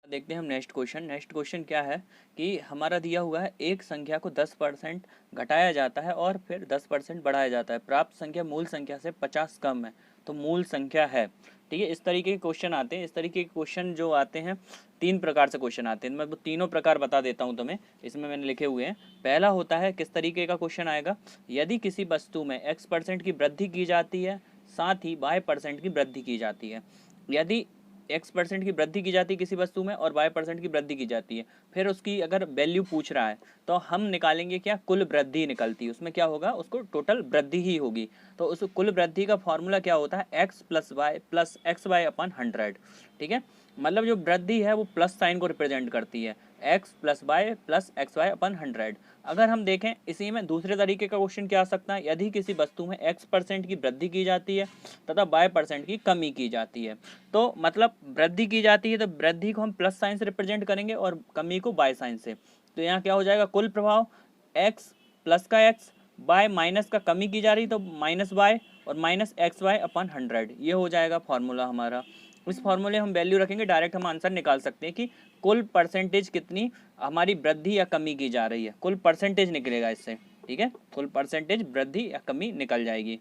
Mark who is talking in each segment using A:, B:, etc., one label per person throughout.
A: देखते हैं हम नेक्स्ट क्वेश्चन। नेक्स्ट क्वेश्चन क्या है कि हमारा दिया हुआ है एक संख्या को 10% घटाया जाता है और फिर 10% बढ़ाया जाता है। प्राप्त संख्या मूल संख्या से 50 कम है तो मूल संख्या है। ठीक है, इस तरीके के क्वेश्चन आते हैं। इस तरीके के क्वेश्चन जो आते हैं, तीन प्रकार से क्वेश्चन आते हैं। मैं वो तीनों प्रकार बता देता हूँ तुम्हें, इसमें मैंने लिखे हुए हैं। पहला होता है, किस तरीके का क्वेश्चन आएगा, यदि किसी वस्तु में x% की वृद्धि की जाती है साथ ही y% की वृद्धि की जाती है। यदि x% की वृद्धि की जाती है किसी वस्तु में और y% की वृद्धि की जाती है, फिर उसकी अगर वैल्यू पूछ रहा है तो हम निकालेंगे क्या, कुल वृद्धि निकलती है। उसमें क्या होगा, उसको टोटल वृद्धि ही होगी। तो उस कुल वृद्धि का फॉर्मूला क्या होता है, x plus y plus x y upon 100। ठीक है, मतलब जो वृद्धि है वो प्लस साइन को रिप्रेजेंट करती है, x plus y plus x y upon 100। अगर हम देखें इसी में दूसरे तरीके का क्वेश्चन क्या आ सकता है, यदि किसी वस्तु में x% की वृद्धि की जाती है तथा y% की कमी की जाती है। तो मतलब वृद्धि की जाती है तो वृद्धि को हम प्लस साइन से रिप्रेजेंट करेंगे और कमी को बाय साइन से। तो यहाँ क्या हो जाएगा, कुल प्रभाव x प्लस का x, बाय माइनस का कमी की जा रही तो माइनस y और माइनस एक्स वाई अपन 100। ये हो जाएगा फॉर्मूला हमारा। इस फॉर्मूले हम वैल्यू रखेंगे, डायरेक्ट हम आंसर निकाल सकते हैं कि कुल परसेंटेज कितनी हमारी वृद्धि या कमी की जा रही है। कुल परसेंटेज निकलेगा इससे। ठीक है, कुल परसेंटेज वृद्धि या कमी निकल जाएगी।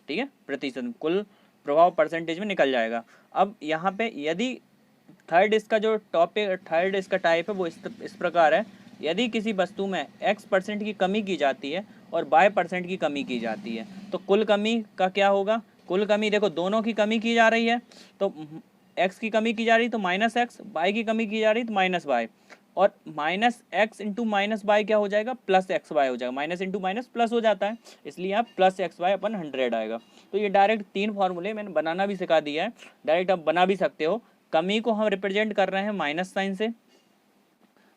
A: ठीक है, प्रतिशत कुल प्रभाव परसेंटेज में निकल जाएगा। अब यहाँ पे यदि थर्ड इसका जो टॉपिक, थर्ड इसका टाइप है वो इस प्रकार है, यदि किसी वस्तु में x% की कमी की जाती है और y% की कमी की जाती है तो कुल कमी का क्या होगा। कुल कमी देखो, दोनों की कमी की जा रही है तो x की कमी की जा रही तो माइनस एक्स, y की कमी की जा रही तो माइनस वाई, और minus X into minus Y क्या हो जाएगा, प्लस एक्स वाई हो जाएगा। माइनस इंटू माइनस प्लस हो जाता है, इसलिए आप प्लस एक्स वाई अपन 100 आएगा। तो ये डायरेक्ट तीन फॉर्मूले मैंने बनाना भी सिखा दिया है, डायरेक्ट आप बना भी सकते हो। कमी को हम रिप्रेजेंट कर रहे हैं माइनस साइन से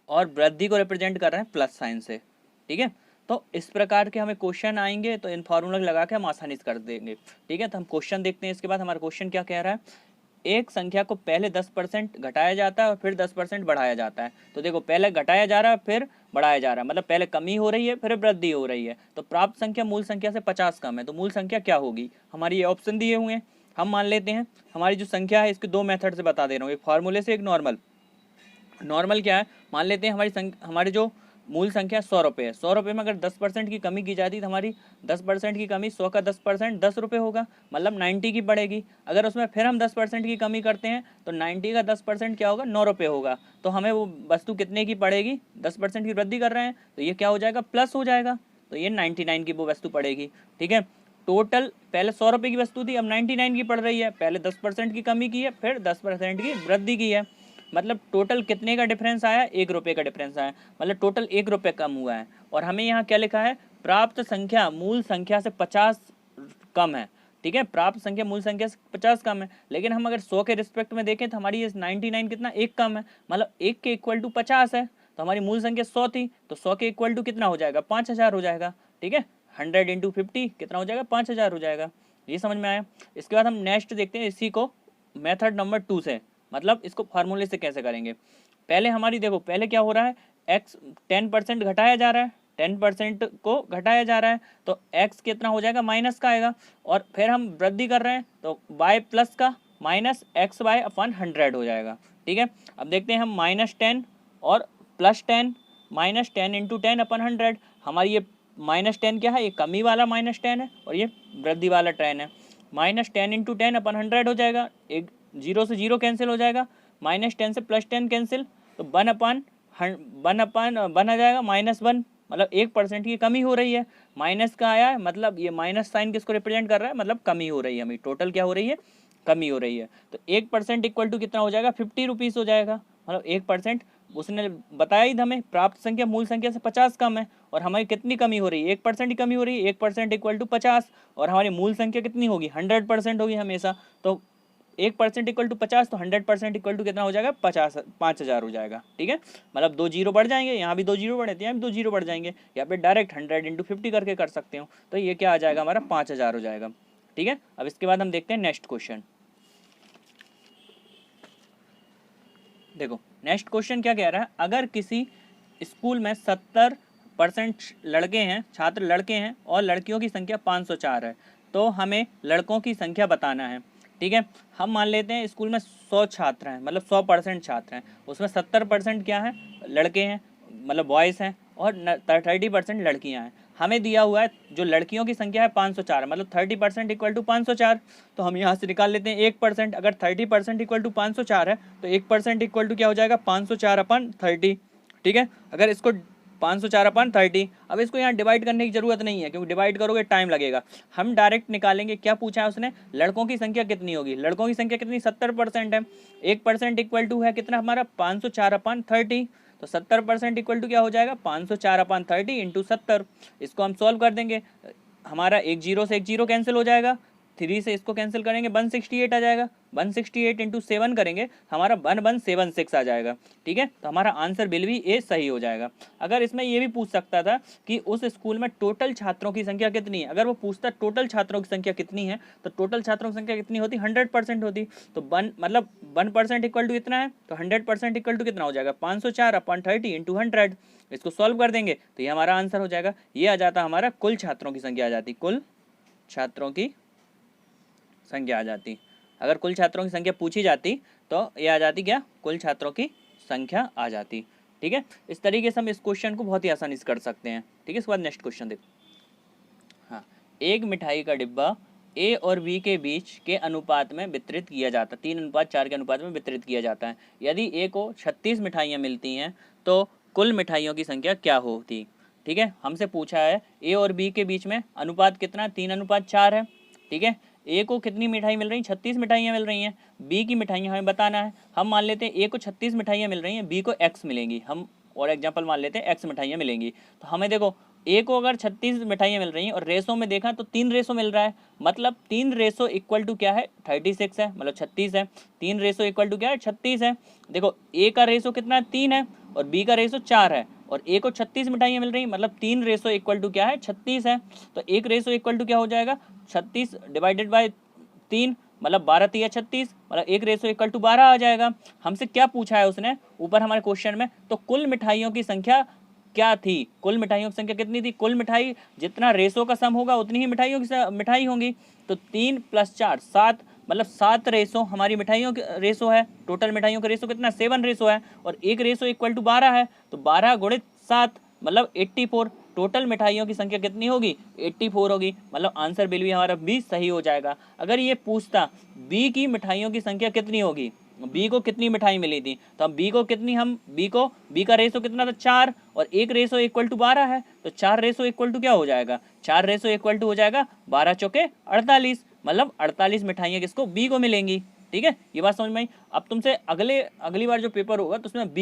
A: और वृद्धि को रिप्रेजेंट कर रहे हैं प्लस साइन से। ठीक है, तो इस प्रकार के हमें क्वेश्चन आएंगे तो इन फॉर्मूला लगा के हम आसानी से कर देंगे। ठीक है, तो हम क्वेश्चन देखते हैं। इसके बाद हमारा क्वेश्चन क्या कह रहा है, एक संख्या को पहले 10% घटाया जाता है और फिर 10% बढ़ाया जाता है। तो देखो, पहले घटाया जा रहा है फिर बढ़ाया जा रहा है, मतलब पहले कमी हो रही है फिर वृद्धि हो रही है। तो प्राप्त संख्या मूल संख्या से 50 कम है तो मूल संख्या क्या होगी। हमारी ये ऑप्शन दिए हुए हैं, हम मान लेते हैं हमारी जो संख्या है इसके दो मेथड से बता दे रहा हूँ, एक फार्मूले से एक नॉर्मल। नॉर्मल क्या है, मान लेते हैं हमारी जो मूल संख्या 100 रुपये है। 100 रुपये में अगर 10% की कमी की जाती तो हमारी 10% की कमी 100 का 10% 10 रुपये होगा, मतलब 90 की पड़ेगी। अगर उसमें फिर हम 10% की कमी करते हैं तो 90 का 10% क्या होगा, 9 रुपये होगा। तो हमें वो वस्तु कितने की पड़ेगी, 10% की वृद्धि कर रहे हैं तो ये क्या हो जाएगा, प्लस हो जाएगा। तो ये 99 की वो वस्तु पड़ेगी। ठीक है, टोटल पहले 100 रुपये की वस्तु थी, अब 99 की पड़ रही है। पहले 10% की कमी की है फिर 10% की वृद्धि की है, मतलब टोटल कितने का डिफरेंस आया, 1 रुपये का डिफरेंस आया, मतलब टोटल 1 रुपये कम हुआ है। और हमें यहाँ क्या लिखा है, प्राप्त संख्या मूल संख्या से 50 कम है। ठीक है, प्राप्त संख्या मूल संख्या से 50 कम है, लेकिन हम अगर 100 के रिस्पेक्ट में देखें तो हमारी ये 99 कितना, 1 कम है, मतलब 1 के इक्वल टू 50 है। तो हमारी मूल संख्या 100 थी तो 100 के इक्वल टू कितना हो जाएगा, 5000 हो जाएगा। ठीक है, 100 इंटू 50 कितना हो जाएगा, 5000 हो जाएगा। ये समझ में आया। इसके बाद हम नेक्स्ट देखते हैं इसी को मेथड नंबर 2 से, मतलब इसको फार्मूले से कैसे करेंगे। पहले हमारी देखो, पहले क्या हो रहा है, x 10% घटाया जा रहा है, 10% को घटाया जा रहा है तो x कितना हो जाएगा, माइनस का आएगा। और फिर हम वृद्धि कर रहे हैं तो y प्लस का माइनस एक्स वाई अपन 100 हो जाएगा। ठीक है, अब देखते हैं हम -10 और +10, -10 इंटू 10 अपन 100। हमारी ये -10 क्या है, ये कमी वाला -10 है और ये वृद्धि वाला 10 है। -10 इंटू 10 अपन 100 हो जाएगा, एक जीरो से जीरो कैंसिल हो जाएगा, -10 से +10 कैंसिल, तो 1 आ जाएगा -1, मतलब 1% की कमी हो रही है। माइनस का आया है, मतलब ये माइनस साइन किसको रिप्रेजेंट कर रहा है, मतलब कमी हो रही है, हमें टोटल क्या हो रही है, कमी हो रही है। तो 1% इक्वल टू कितना हो जाएगा, 50 रुपीज़ हो जाएगा, मतलब 1%। उसने बताया ही हमें प्राप्त संख्या मूल संख्या से 50 कम है और हमारी कितनी कमी हो रही है, 1% की कमी हो रही है। 1% इक्वल टू 50 और हमारी मूल संख्या कितनी होगी, 100% होगी हमेशा। तो 1% इक्वल टू 50 तो 100% इक्वल टू कितना हो जाएगा, 5000 हो जाएगा। ठीक है, मतलब 2 जीरो बढ़ जाएंगे, यहाँ भी 2 जीरो बढ़े थे, यहाँ भी 2 जीरो बढ़ जाएंगे। यहाँ पे डायरेक्ट 100 इंटू 50 करके कर सकते हो, तो ये क्या आ जाएगा, हमारा 5000 हो जाएगा। ठीक है, अब इसके बाद हम देखते हैं नेक्स्ट क्वेश्चन। देखो नेक्स्ट क्वेश्चन क्या कह रहा है, अगर किसी स्कूल में 70% लड़के हैं, छात्र लड़के हैं और लड़कियों की संख्या 504 है तो हमें लड़कों की संख्या बताना है। ठीक है। हम मान लेते हैं स्कूल में 100 छात्र हैं, मतलब 100% छात्र हैं, उसमें 70% क्या हैं, लड़के हैं, मतलब बॉयज़ हैं, और 30% लड़कियां हैं। हमें दिया हुआ है जो लड़कियों की संख्या है 504, मतलब 30% इक्वल टू 504। तो हम यहाँ से निकाल लेते हैं 1%। अगर 30% इक्वल टू 504 है तो 1% इक्वल टू क्या हो जाएगा, 504/30। ठीक है। अगर इसको 504/30, अब इसको यहाँ डिवाइड करने की जरूरत नहीं है, क्योंकि डिवाइड करोगे टाइम लगेगा। हम डायरेक्ट निकालेंगे। क्या पूछा है उसने, लड़कों की संख्या कितनी होगी, लड़कों की संख्या कितनी, 70% है। 1% इक्वल टू है कितना हमारा, 504/30। तो 70% इक्वल टू क्या हो जाएगा, 504/30 इंटू 70। इसको हम सॉल्व कर देंगे, हमारा एक जीरो से एक जीरो कैंसिल हो जाएगा, 3 से इसको कैंसिल करेंगे 168 आ जाएगा, 168 इंटू 7 करेंगे हमारा 1176 आ जाएगा। ठीक है। तो हमारा आंसर बिल भी ए सही हो जाएगा। अगर इसमें ये भी पूछ सकता था कि उस स्कूल में टोटल छात्रों की संख्या कितनी है, अगर वो पूछता टोटल छात्रों की संख्या कितनी है तो टोटल छात्रों की संख्या कितनी होती, 100% होती। तो 1% इक्वल टू इतना है, तो 100% इक्वल टू कितना हो जाएगा, 504/30 इंटू 100। इसको सॉल्व कर देंगे तो ये हमारा आंसर हो जाएगा। ये आ जाता हमारा कुल छात्रों की संख्या आ जाती, कुल छात्रों की संख्या आ जाती। अगर कुल छात्रों की संख्या पूछी जाती तो ये आ जाती क्या, कुल छात्रों की संख्या आ जाती। ठीक है। इस तरीके से हम इस क्वेश्चन को बहुत ही आसानी से कर सकते हैं। ठीक है। इसके बाद नेक्स्ट क्वेश्चन देखो। हाँ, एक मिठाई का डिब्बा ए और बी के बीच के अनुपात में वितरित किया जाता है, 3:4 के अनुपात में वितरित किया जाता है। यदि ए को 36 मिठाइयाँ मिलती हैं तो कुल मिठाइयों की संख्या क्या होती। ठीक है। हमसे पूछा है ए और बी के बीच में अनुपात कितना, 3:4 है। ठीक है। ए को कितनी मिठाई मिल रही, 36 मिठाइयाँ मिल रही हैं। बी की मिठाइयाँ हमें बताना है। हम मान लेते हैं ए को 36 मिठाइयाँ मिल रही हैं, बी को एक्स मिलेंगी। हम और एग्जाम्पल मान लेते हैं एक्स मिठाइयाँ मिलेंगी। तो हमें देखो ए को अगर 36 मिठाइयाँ मिल रही हैं और रेसो में देखा तो 3 रेसो मिल रहा है, मतलब 3 रेसो इक्वल टू क्या है, 36 है, मतलब 36 है। 3 रेसो इक्वल टू क्या है, 36 है। देखो ए का रेसो कितना है, 3 है, और बी का रेसो 4 है, और ए को 36 मिठाइयाँ मिल रही हैं, मतलब 3 रेसो इक्वल टू क्या है, 36 है। तो एक रेसो इक्वल टू क्या हो जाएगा, 36 डिवाइडेड बाय 3, मतलब 12×3 = 36, मतलब एक रेसो इक्वल टू 12 आ जाएगा। हमसे क्या पूछा है उसने ऊपर हमारे क्वेश्चन में, तो कुल मिठाइयों की संख्या क्या थी, कुल मिठाइयों की संख्या कितनी थी, कुल मिठाई जितना रेसो का सम होगा उतनी ही मिठाइयों की मिठाई होंगी। तो 3 + 4 7, मतलब 7 रेसो हमारी मिठाइयों के रेसो है। टोटल मिठाइयों का रेसो कितना, 7 रेसो है, और एक रेसो इक्वल टू 12 है, तो 12 × 7 मतलब 84। टोटल मिठाइयों की संख्या कितनी होगी, 84 होगी, मतलब आंसर बिल भी हमारा बी सही हो जाएगा। अगर ये पूछता बी की मिठाइयों की संख्या कितनी होगी, बी को कितनी मिठाई मिली थी, तो हम बी को कितनी, हम बी का रेसो कितना था, 4, और एक रेसो इक्वल टू 12 है, तो 4 रेसो इक्वल टू क्या हो जाएगा, 4 रेसो इक्वल टू हो जाएगा 12 चौके 48, मतलब 48 मिठाइयाँ किसको, बी को मिलेंगी। ठीक है। ये बात समझ में आई। अब तुमसे अगली बार जो पेपर होगा तो उसमें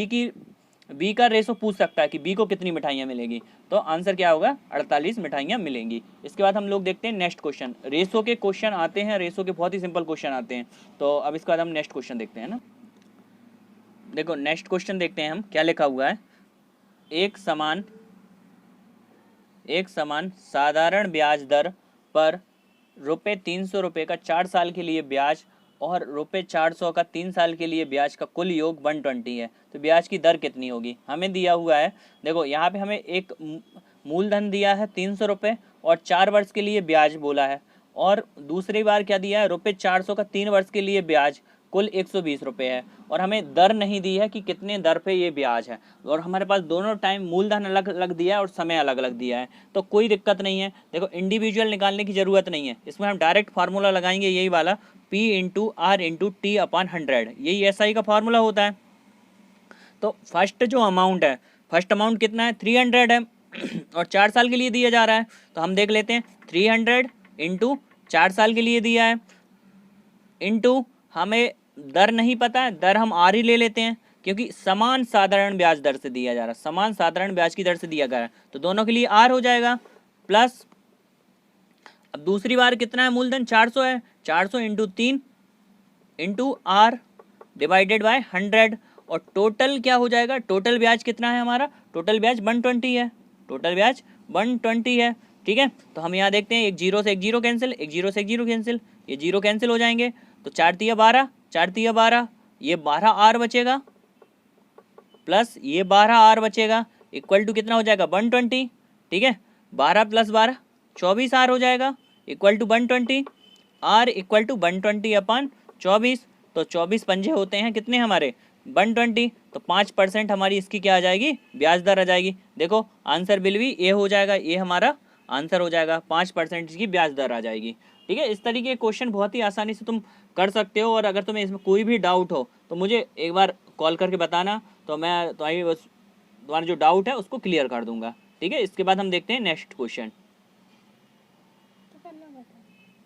A: बी का रेसो पूछ सकता है कि बी को कितनी मिठाइयाँ मिलेगी, तो आंसर क्या होगा, 48 मिठाइयाँ मिलेंगी। इसके बाद हम लोग देखते हैं नेक्स्ट क्वेश्चन। रेसो के क्वेश्चन आते हैं, रेसो के बहुत ही सिंपल क्वेश्चन आते हैं। तो अब इसके बाद हम नेक्स्ट क्वेश्चन देखते हैं ना। देखो नेक्स्ट क्वेश्चन देखते हैं हम क्या लिखा हुआ है। एक समान साधारण ब्याज दर पर ₹300 का 4 साल के लिए ब्याज और ₹400 का 3 साल के लिए ब्याज का कुल योग 120 है, तो ब्याज की दर कितनी होगी, हमें दिया हुआ है। देखो यहाँ पे हमें एक मूलधन दिया है ₹300 और 4 वर्ष के लिए ब्याज बोला है, और दूसरी बार क्या दिया है, ₹400 का 3 वर्ष के लिए ब्याज कुल ₹120 है, और हमें दर नहीं दी है कि कितने दर पे ये ब्याज है, और हमारे पास दोनों टाइम मूलधन अलग अलग दिया है और समय अलग अलग दिया है, तो कोई दिक्कत नहीं है। देखो इंडिविजुअल निकालने की ज़रूरत नहीं है, इसमें हम डायरेक्ट फार्मूला लगाएंगे, यही वाला P × R × T/100, यही SI का फार्मूला होता है। तो फर्स्ट जो अमाउंट है, फर्स्ट अमाउंट कितना है, 300 है, और 4 साल के लिए दिया जा रहा है, तो हम देख लेते हैं 300 × 4 साल के लिए दिया है, इंटू हमें दर नहीं पता है, दर हम आर ही ले लेते हैं, क्योंकि समान साधारण ब्याज दर से दिया जा रहा है, समान साधारण ब्याज की दर से दिया गया है, तो दोनों के लिए आर हो जाएगा, प्लस अब दूसरी बार कितना है, मूलधन 400 है, 400 × 3 × आर डिवाइडेड बाय 100, और टोटल क्या हो जाएगा, टोटल ब्याज कितना है हमारा, टोटल ब्याज 120 है, टोटल ब्याज 120 है। ठीक है। तो हम यहाँ देखते हैं, एक जीरो से एक जीरो कैंसिल, एक जीरो से एक जीरो कैंसिल, ये जीरो कैंसिल हो जाएंगे, तो 4×3 = 12, 4×3 = 12, ये 12 आर बचेगा, प्लस ये 12 आर बचेगा, इक्वल टू कितना हो जाएगा, 120। ठीक है। 12 + 12 24 आर हो जाएगा, equal to 120। R equal to 120/24, तो 24 पंजे होते हैं कितने हमारे 120, तो 5% हमारी इसकी क्या आ जाएगी, ब्याज दर आ जाएगी। देखो आंसर बिल भी ए हो जाएगा, ये हमारा आंसर हो जाएगा, 5% की ब्याज दर आ जाएगी। ठीक है, इस तरीके के क्वेश्चन बहुत ही आसानी से तुम कर सकते हो। और अगर तुम्हें इसमें कोई भी डाउट हो तो मुझे एक बार कॉल करके बताना, तो मैं तुम्हारा जो डाउट है उसको क्लियर कर दूंगा। ठीक है, इसके बाद हम देखते हैं नेक्स्ट क्वेश्चन।